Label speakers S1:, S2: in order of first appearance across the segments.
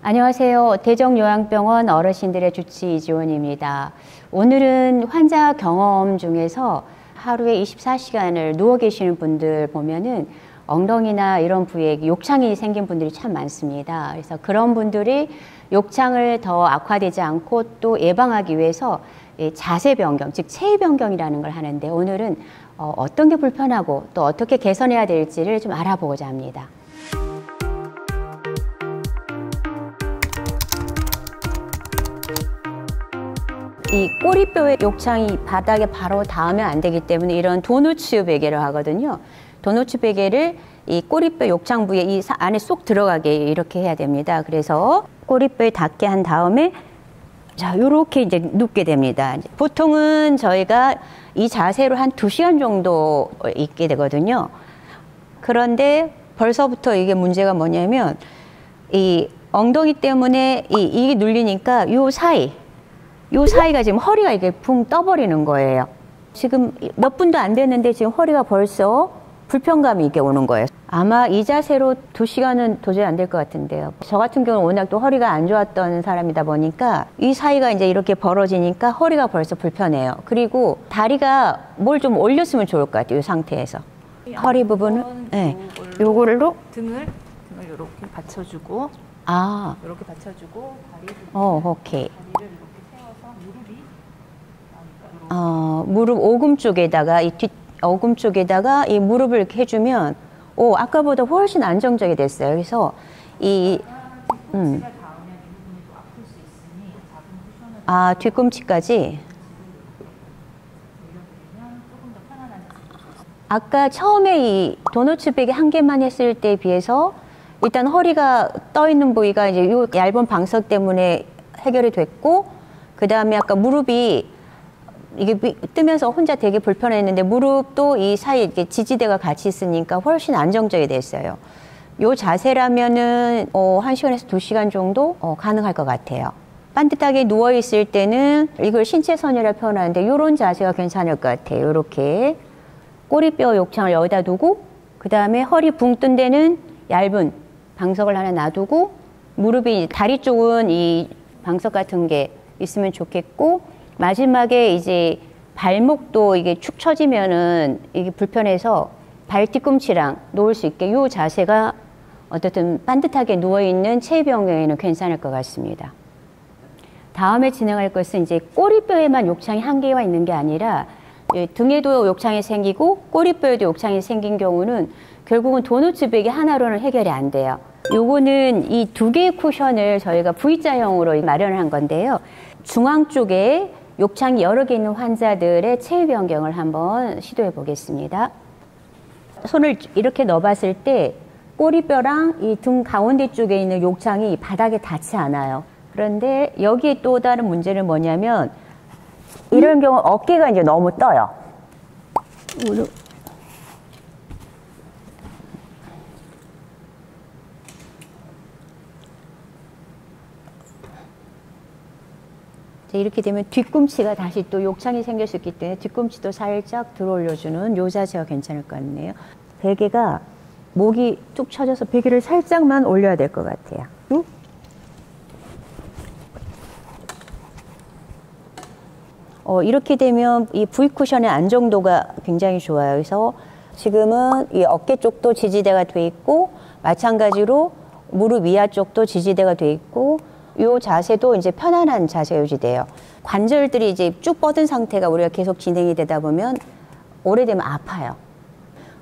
S1: 안녕하세요. 대정요양병원 어르신들의 주치 이지원입니다. 오늘은 환자 경험 중에서 하루에 24시간을 누워 계시는 분들 보면은 엉덩이나 이런 부위에 욕창이 생긴 분들이 참 많습니다. 그래서 그런 분들이 욕창을 더 악화되지 않고 또 예방하기 위해서 자세 변경, 즉 체위 변경이라는 걸 하는데 오늘은 어떤 게 불편하고 또 어떻게 개선해야 될지를 좀 알아보고자 합니다. 이 꼬리뼈의 욕창이 바닥에 바로 닿으면 안 되기 때문에 이런 도누츠 베개를 하거든요. 도누츠 베개를 이 꼬리뼈 욕창 부위에 이 안에 쏙 들어가게 이렇게 해야 됩니다. 그래서 꼬리뼈에 닿게 한 다음에 자, 요렇게 이제 눕게 됩니다. 보통은 저희가 이 자세로 한 2시간 정도 있게 되거든요. 그런데 벌써부터 이게 문제가 뭐냐면 이 엉덩이 때문에 이게 눌리니까 요 사이가 지금 허리가 이게 붕 떠버리는 거예요. 지금 몇 분도 안 됐는데 지금 허리가 벌써 불편감이 이게 오는 거예요. 아마 이 자세로 2시간은 도저히 안 될 것 같은데요. 저 같은 경우는 워낙 또 허리가 안 좋았던 사람이다 보니까 이 사이가 이제 이렇게 벌어지니까 허리가 벌써 불편해요. 그리고 다리가 뭘 좀 올렸으면 좋을 것 같아요. 이 상태에서. 허리 부분을 네. 요걸로
S2: 등을 이렇게 받쳐주고 이렇게 받쳐주고 다리를
S1: 오케이.
S2: 다리를 이렇게 세워서 무릎이
S1: 무릎 오금 쪽에다가 이 뒷 어금 쪽에다가 이 무릎을 이렇게 해주면 아까보다 훨씬 안정적이 됐어요. 그래서 뒤꿈치까지. 아까 처음에 이 도너츠 베개 한 개만 했을 때에 비해서 일단 허리가 떠 있는 부위가 이제 요 얇은 방석 때문에 해결이 됐고, 그 다음에 아까 무릎이 이게 뜨면서 혼자 되게 불편했는데 무릎도 이 사이에 이렇게 지지대가 같이 있으니까 훨씬 안정적이 됐어요. 요 자세라면은 1시간에서 2시간 정도 가능할 것 같아요. 반듯하게 누워 있을 때는 이걸 신체선이라 표현하는데 요런 자세가 괜찮을 것 같아요. 요렇게 꼬리뼈 욕창을 여기다 두고 그 다음에 허리 붕 뜬 데는 얇은 방석을 하나 놔두고 무릎이 다리 쪽은 이 방석 같은 게 있으면 좋겠고, 마지막에 이제 발목도 이게 축 처지면은 이게 불편해서 발 뒤꿈치랑 놓을 수 있게 요 자세가 어떻든 반듯하게 누워있는 체위 변경에는 괜찮을 것 같습니다. 다음에 진행할 것은 이제 꼬리뼈에만 욕창이 한계가 있는 게 아니라 등에도 욕창이 생기고 꼬리뼈에도 욕창이 생긴 경우는 결국은 도너츠 베개 하나로는 해결이 안 돼요. 요거는 이 2개의 쿠션을 저희가 V자형으로 마련을 한 건데요. 중앙 쪽에 욕창이 여러 개 있는 환자들의 체위 변경을 한번 시도해 보겠습니다. 손을 이렇게 넣어봤을 때 꼬리뼈랑 이 등 가운데 쪽에 있는 욕창이 바닥에 닿지 않아요. 그런데 여기에 또 다른 문제는 뭐냐면 이런 경우 어깨가 이제 너무 떠요. 이렇게 되면 뒤꿈치가 다시 또 욕창이 생길 수 있기 때문에 뒤꿈치도 살짝 들어 올려주는 요 자세가 괜찮을 것 같네요. 베개가 목이 쭉 쳐져서 베개를 살짝만 올려야 될 것 같아요. 이렇게 되면 이 V 쿠션의 안정도가 굉장히 좋아요. 그래서 지금은 이 어깨 쪽도 지지대가 돼 있고 마찬가지로 무릎 위아 쪽도 지지대가 돼 있고 요 자세도 이제 편안한 자세가 유지돼요. 관절들이 이제 쭉 뻗은 상태가 우리가 계속 진행이 되다 보면 오래되면 아파요.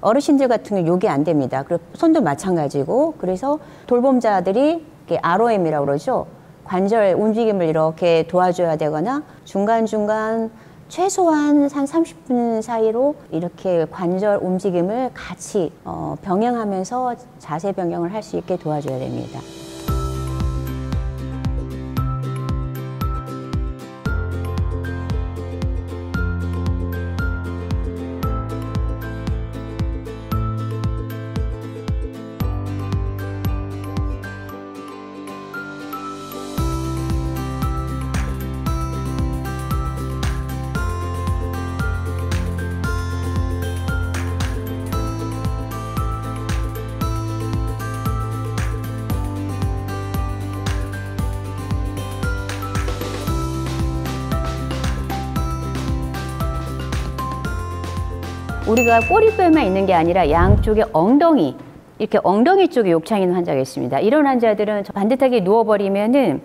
S1: 어르신들 같은 경우 요게 안 됩니다. 그리고 손도 마찬가지고, 그래서 돌봄자들이 ROM이라고 그러죠. 관절 움직임을 이렇게 도와줘야 되거나 중간중간 최소한 한 30분 사이로 이렇게 관절 움직임을 같이 병행하면서 자세 변경을 할 수 있게 도와줘야 됩니다. 우리가 꼬리뼈만 있는 게 아니라 양쪽에 엉덩이, 이렇게 엉덩이 쪽에 욕창이 있는 환자가 있습니다. 이런 환자들은 반듯하게 누워버리면은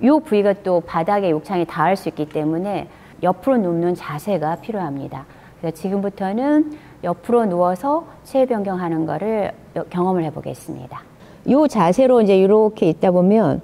S1: 이 부위가 또 바닥에 욕창이 닿을 수 있기 때문에 옆으로 눕는 자세가 필요합니다. 그래서 지금부터는 옆으로 누워서 체위 변경하는 거를 경험을 해보겠습니다. 이 자세로 이제 이렇게 있다 보면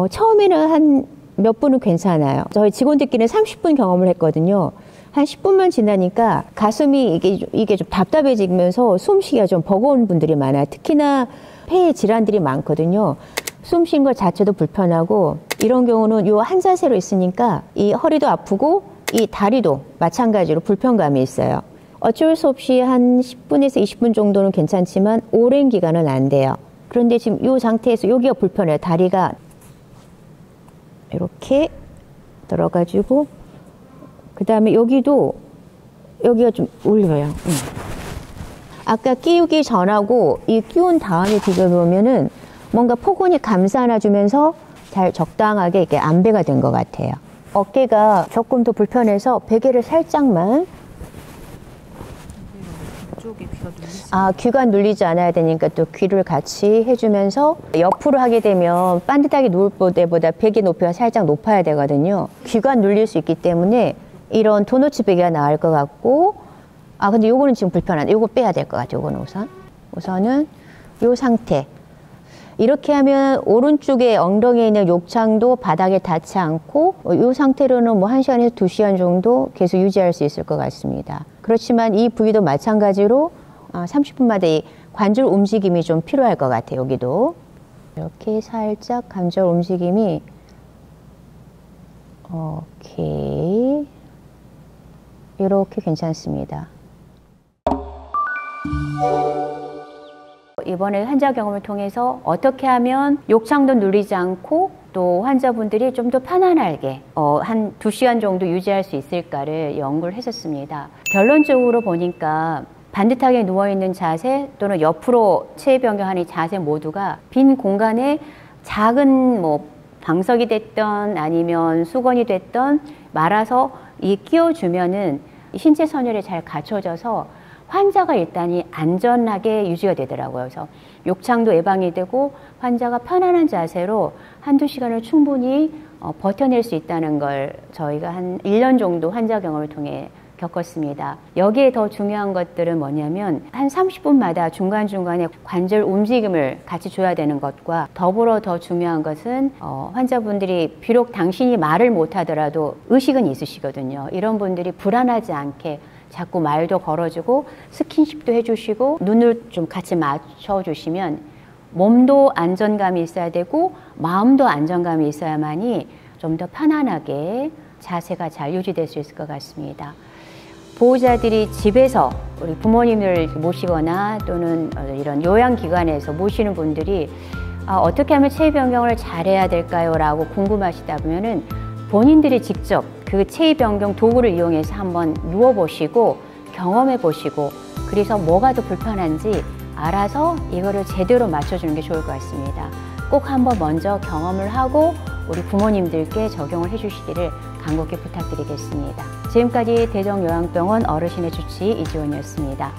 S1: 처음에는 한 몇 분은 괜찮아요. 저희 직원들끼리는 30분 경험을 했거든요. 한 10분만 지나니까 가슴이 이게 좀 답답해지면서 숨쉬기가 좀 버거운 분들이 많아요. 특히나 폐에 질환들이 많거든요. 숨 쉰 것 자체도 불편하고, 이런 경우는 이 한 자세로 있으니까 이 허리도 아프고 이 다리도 마찬가지로 불편감이 있어요. 어쩔 수 없이 한 10분에서 20분 정도는 괜찮지만 오랜 기간은 안 돼요. 그런데 지금 이 상태에서 여기가 불편해요. 다리가 이렇게 들어가지고, 그 다음에 여기가 좀 울려요. 아까 끼우기 전하고 이 끼운 다음에 비교해보면은 뭔가 포근히 감싸 안아주면서 잘 적당하게 이렇게 안배가 된 것 같아요. 어깨가 조금 더 불편해서 베개를 살짝만.
S2: 이쪽에 귀가 눌리지.
S1: 귀가 눌리지 않아야 되니까 또 귀를 같이 해주면서, 옆으로 하게 되면 반듯하게 누울 때보다 베개 높이가 살짝 높아야 되거든요. 귀가 눌릴 수 있기 때문에 이런 도너츠 베개가 나을 것 같고, 근데 요거는 지금 불편한데 요거 빼야 될 것 같아요. 요거는 우선은 요 상태. 이렇게 하면 오른쪽에 엉덩이에 있는 욕창도 바닥에 닿지 않고, 이 상태로는 뭐 1시간에서 2시간 정도 계속 유지할 수 있을 것 같습니다. 그렇지만 이 부위도 마찬가지로 30분마다 이 관절 움직임이 좀 필요할 것 같아요. 여기도 이렇게 살짝 관절 움직임이. 오케이, 이렇게 괜찮습니다. 이번에 환자 경험을 통해서 어떻게 하면 욕창도 눌리지 않고 또 환자분들이 좀 더 편안하게 한 2시간 정도 유지할 수 있을까를 연구를 했었습니다. 결론적으로 보니까 반듯하게 누워있는 자세 또는 옆으로 체위 변경하는 자세 모두가 빈 공간에 작은 방석이 됐던 아니면 수건이 됐던 말아서 끼워주면은 신체 선율이 잘 갖춰져서 환자가 일단이 안전하게 유지가 되더라고요. 그래서 욕창도 예방이 되고 환자가 편안한 자세로 한두 시간을 충분히 버텨낼 수 있다는 걸 저희가 한 1년 정도 환자 경험을 통해 겪었습니다. 여기에 더 중요한 것들은 뭐냐면 한 30분마다 중간중간에 관절 움직임을 같이 줘야 되는 것과 더불어 더 중요한 것은 환자분들이 비록 당신이 말을 못하더라도 의식은 있으시거든요. 이런 분들이 불안하지 않게 자꾸 말도 걸어주고 스킨십도 해주시고 눈을 좀 같이 맞춰주시면 몸도 안정감이 있어야 되고 마음도 안정감이 있어야만이 좀 더 편안하게 자세가 잘 유지될 수 있을 것 같습니다. 보호자들이 집에서 우리 부모님을 모시거나 또는 이런 요양기관에서 모시는 분들이 어떻게 하면 체위 변경을 잘해야 될까요? 라고 궁금하시다 보면은 본인들이 직접 그 체위 변경 도구를 이용해서 한번 누워보시고 경험해보시고, 그래서 뭐가 더 불편한지 알아서 이거를 제대로 맞춰주는 게 좋을 것 같습니다. 꼭 한번 먼저 경험을 하고 우리 부모님들께 적용을 해주시기를 간곡히 부탁드리겠습니다. 지금까지 대정요양병원 어르신의 주치 이지원이었습니다.